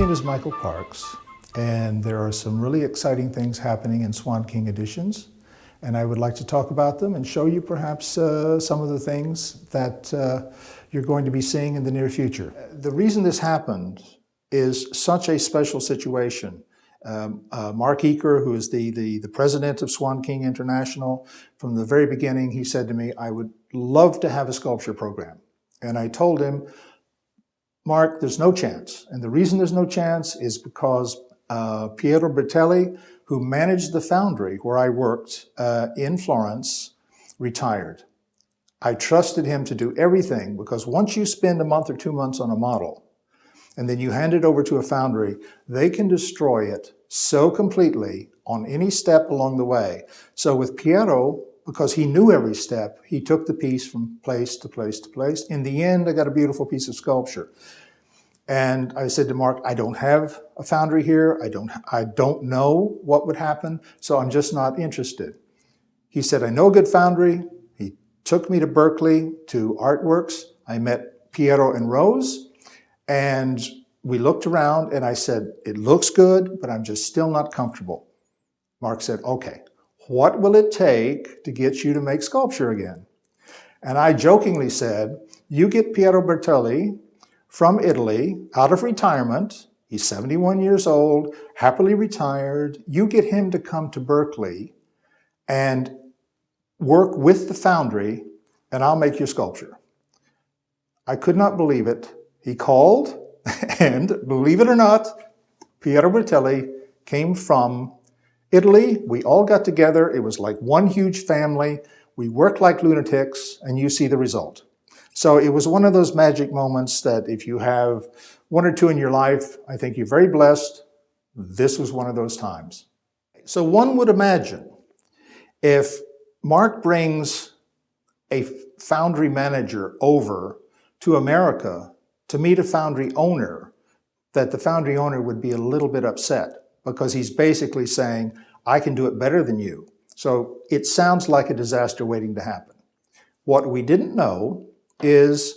name is Michael Parks, and there are some really exciting things happening in Swan King Editions, and I would like to talk about them and show you perhaps some of the things that you're going to be seeing in the near future. The reason this happened is such a special situation. Mark Eaker, who is the president of Swan King International, from the very beginning, he said to me, I would love to have a sculpture program. And I told him, Mark, there's no chance. And the reason there's no chance is because Piero Bertelli, who managed the foundry where I worked in Florence, retired. I trusted him to do everything, because once you spend a month or 2 months on a model, and then you hand it over to a foundry, they can destroy it so completely on any step along the way. So with Piero, because he knew every step, he took the piece from place to place to place. In the end, I got a beautiful piece of sculpture. And I said to Mark, I don't have a foundry here. I don't know what would happen, so I'm just not interested. He said, I know a good foundry. He took me to Berkeley to Artworks. I met Piero and Rose, and we looked around, and I said, it looks good, but I'm just still not comfortable. Mark said, okay, what will it take to get you to make sculpture again? And I jokingly said, you get Piero Bertelli from Italy, out of retirement. He's 71 years old, happily retired. You get him to come to Berkeley and work with the foundry, and I'll make your sculpture. I could not believe it. He called, and believe it or not, Piero Bertelli came from Italy. We all got together. It was like one huge family. We worked like lunatics, and you see the result. So it was one of those magic moments that if you have one or two in your life, I think you're very blessed. This was one of those times. So one would imagine if Mark brings a foundry manager over to America to meet a foundry owner, that the foundry owner would be a little bit upset, because he's basically saying, I can do it better than you. So it sounds like a disaster waiting to happen. What we didn't know is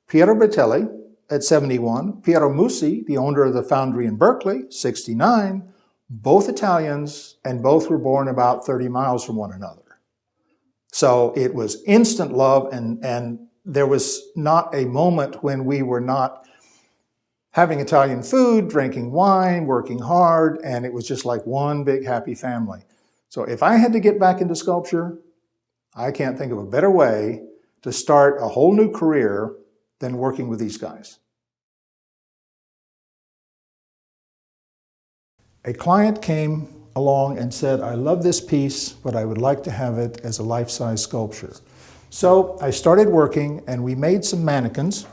Piero Bertelli at 71, Piero Musi, the owner of the foundry in Berkeley, 69, both Italians, and both were born about 30 miles from one another. So it was instant love, and there was not a moment when we were not having Italian food, drinking wine, working hard, and it was just like one big happy family. So if I had to get back into sculpture, I can't think of a better way to start a whole new career than working with these guys. A client came along and said, I love this piece, but I would like to have it as a life-size sculpture. So I started working, and we made some mannequins.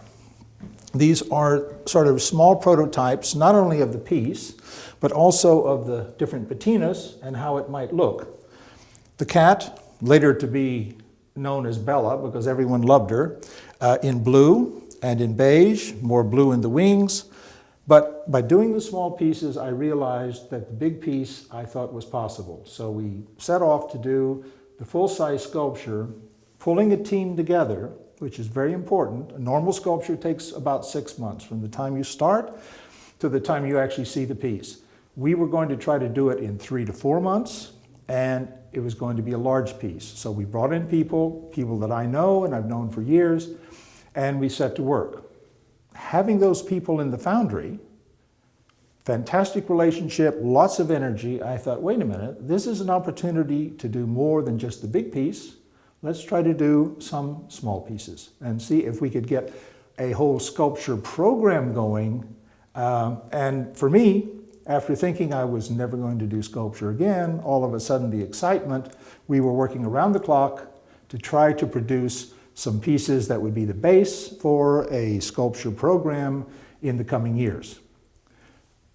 These are sort of small prototypes, not only of the piece, but also of the different patinas and how it might look. The cat, later to be known as Bella, because everyone loved her, in blue and in beige, more blue in the wings. But by doing the small pieces, I realized that the big piece I thought was possible. So we set off to do the full-size sculpture, pulling a team together, which is very important. A normal sculpture takes about 6 months from the time you start to the time you actually see the piece. We were going to try to do it in 3 to 4 months, and it was going to be a large piece. So we brought in people that I know and I've known for years, and we set to work. Having those people in the foundry, fantastic relationship, lots of energy, I thought, wait a minute, this is an opportunity to do more than just the big piece. Let's try to do some small pieces and see if we could get a whole sculpture program going. And for me, after thinking I was never going to do sculpture again, all of a sudden the excitement, we were working around the clock to try to produce some pieces that would be the base for a sculpture program in the coming years.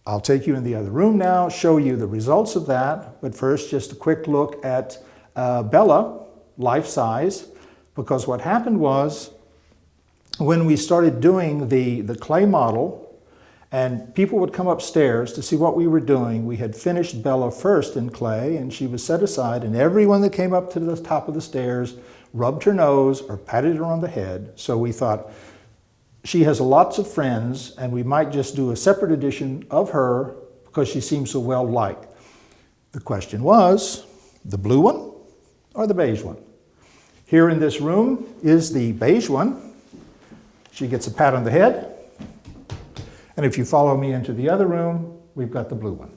I'll take you in the other room now, show you the results of that, but first just a quick look at Bella, life-size, because what happened was when we started doing the clay model, and people would come upstairs to see what we were doing. We had finished Bella first in clay, and she was set aside, and everyone that came up to the top of the stairs rubbed her nose or patted her on the head. So we thought, she has lots of friends, and we might just do a separate edition of her because she seems so well liked. The question was, the blue one or the beige one? Here in this room is the beige one. She gets a pat on the head. And if you follow me into the other room, we've got the blue one.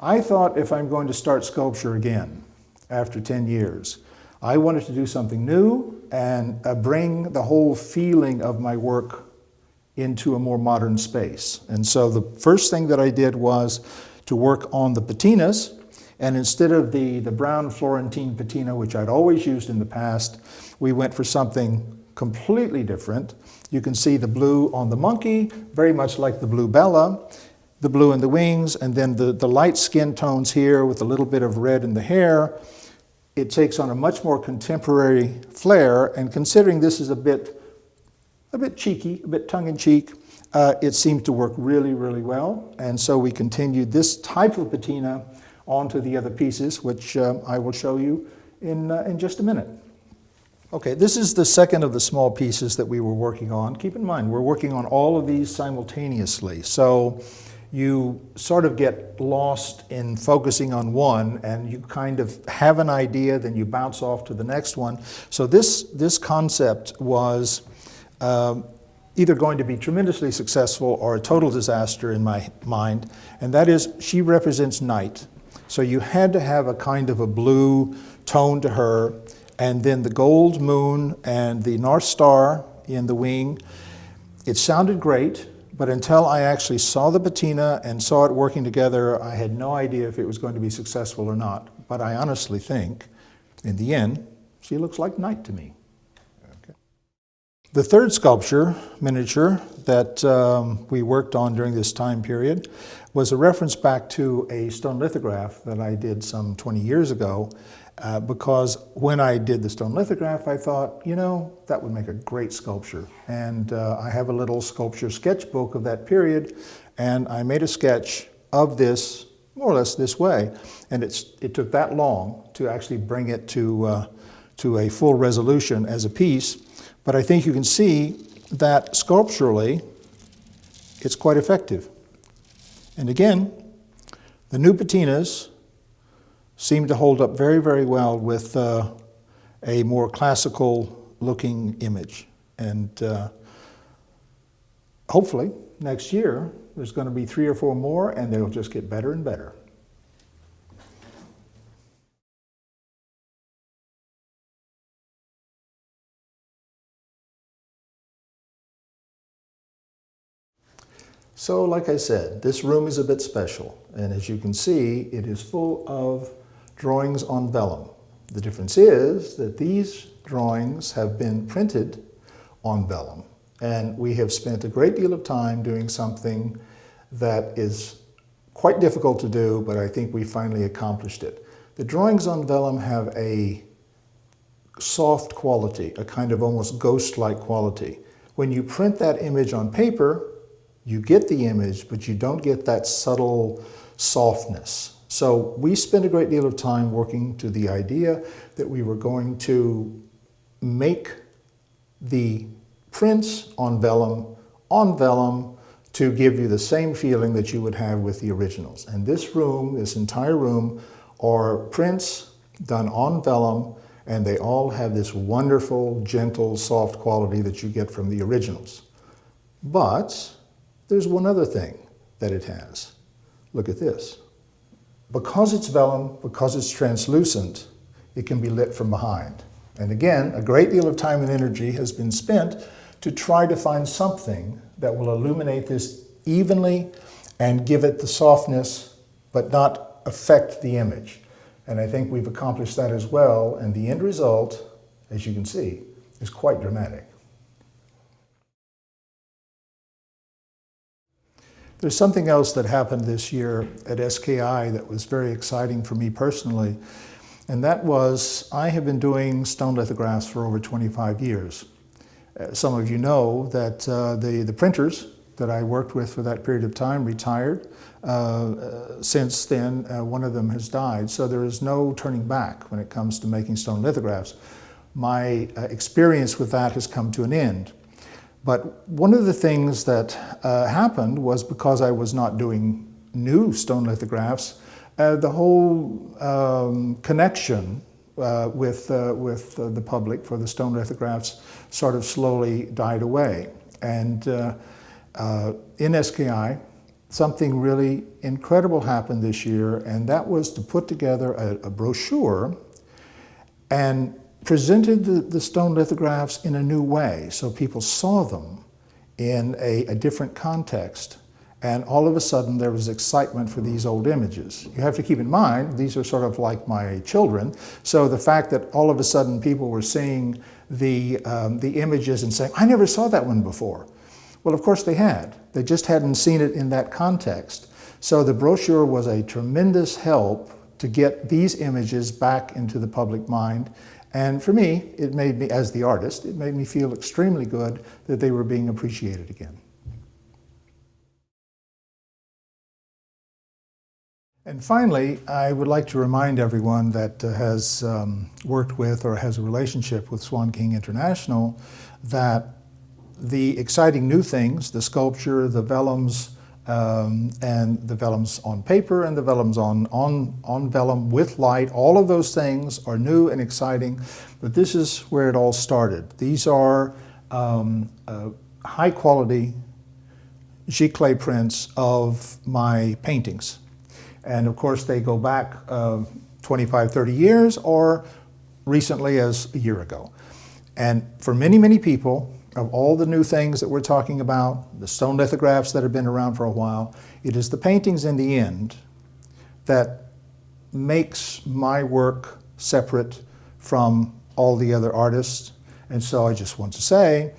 I thought if I'm going to start sculpture again after 10 years, I wanted to do something new and bring the whole feeling of my work into a more modern space. And so the first thing that I did was to work on the patinas, and instead of the brown Florentine patina, which I'd always used in the past, we went for something completely different. You can see the blue on the monkey, very much like the blue Bella, the blue in the wings, and then the light skin tones here with a little bit of red in the hair. It takes on a much more contemporary flair, and considering this is a bit cheeky, a bit tongue-in-cheek, it seemed to work really, really well. And so we continued this type of patina onto the other pieces, which I will show you in just a minute. Okay, this is the second of the small pieces that we were working on. Keep in mind, we're working on all of these simultaneously. So you sort of get lost in focusing on one, and you kind of have an idea, then you bounce off to the next one. So this concept was either going to be tremendously successful or a total disaster in my mind, and that is she represents night. So you had to have a kind of a blue tone to her, and then the gold moon and the North Star in the wing. It sounded great, but until I actually saw the patina and saw it working together, I had no idea if it was going to be successful or not. But I honestly think, in the end, she looks like night to me. Okay. The third sculpture, miniature, that we worked on during this time period was a reference back to a stone lithograph that I did some 20 years ago, because when I did the stone lithograph, I thought, you know, that would make a great sculpture. And I have a little sculpture sketchbook of that period, and I made a sketch of this, more or less this way. And it took that long to actually bring it to a full resolution as a piece. But I think you can see that sculpturally, it's quite effective. And again, the new patinas seem to hold up very, very well with a more classical looking image. And hopefully next year there's going to be 3 or 4 more, and they'll just get better and better. So like I said, this room is a bit special, and as you can see, it is full of drawings on vellum. The difference is that these drawings have been printed on vellum, and we have spent a great deal of time doing something that is quite difficult to do, but I think we finally accomplished it. The drawings on vellum have a soft quality, a kind of almost ghost-like quality. When you print that image on paper, you get the image, but you don't get that subtle softness. So we spent a great deal of time working to the idea that we were going to make the prints on vellum to give you the same feeling that you would have with the originals. And this room, this entire room, are prints done on vellum, and they all have this wonderful, gentle, soft quality that you get from the originals. But there's one other thing that it has. Look at this. Because it's vellum, because it's translucent, it can be lit from behind. And again, a great deal of time and energy has been spent to try to find something that will illuminate this evenly and give it the softness, but not affect the image. And I think we've accomplished that as well, and the end result, as you can see, is quite dramatic. There's something else that happened this year at SKI that was very exciting for me personally, and that was I have been doing stone lithographs for over 25 years. Some of you know that the printers that I worked with for that period of time retired. Since then, one of them has died, so there is no turning back when it comes to making stone lithographs. My experience with that has come to an end. But one of the things that happened was, because I was not doing new stone lithographs, the whole connection with the public for the stone lithographs sort of slowly died away. And in SKI, something really incredible happened this year, and that was to put together a brochure and presented the stone lithographs in a new way, so people saw them in a different context. And all of a sudden there was excitement for these old images. You have to keep in mind, these are sort of like my children, so the fact that all of a sudden people were seeing the images and saying, I never saw that one before. Well, of course they had. They just hadn't seen it in that context. So the brochure was a tremendous help to get these images back into the public mind. And for me, it made me, as the artist, it made me feel extremely good that they were being appreciated again. And finally, I would like to remind everyone that has worked with or has a relationship with Swan King International that the exciting new things, the sculpture, the vellums, and the vellums on paper and the vellums on vellum with light, all of those things are new and exciting, but this is where it all started. These are high quality giclée prints of my paintings. And of course they go back 25, 30 years, or recently as a year ago. And for many, many people, of all the new things that we're talking about, the stone lithographs that have been around for a while, it is the paintings in the end that makes my work separate from all the other artists. And so I just want to say,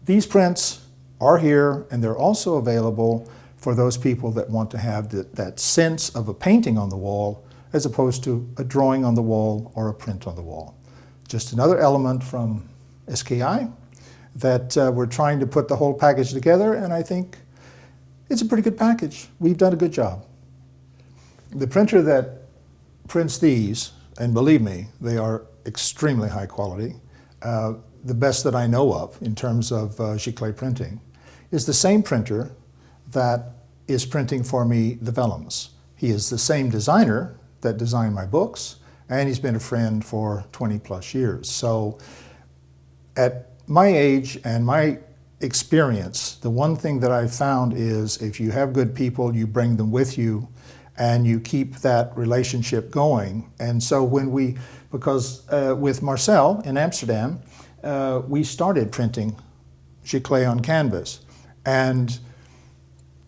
these prints are here, and they're also available for those people that want to have that sense of a painting on the wall as opposed to a drawing on the wall or a print on the wall. Just another element from SKI that we're trying to put the whole package together, and I think it's a pretty good package. We've done a good job. The printer that prints these, and believe me, they are extremely high quality, the best that I know of in terms of giclée printing, is the same printer that is printing for me the vellums. He is the same designer that designed my books, and he's been a friend for 20 plus years. So at my age and my experience, the one thing that I've found is if you have good people, you bring them with you and you keep that relationship going. And so when because with Marcel in Amsterdam, we started printing giclée on canvas. And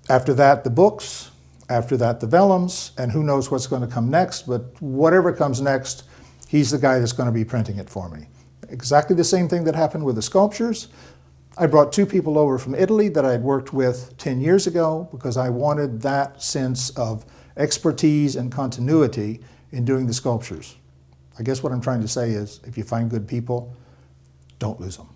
after that, the books, after that, the vellums, and who knows what's going to come next, but whatever comes next, he's the guy that's going to be printing it for me. Exactly the same thing that happened with the sculptures. I brought two people over from Italy that I'd worked with 10 years ago because I wanted that sense of expertise and continuity in doing the sculptures. I guess what I'm trying to say is, if you find good people, don't lose them.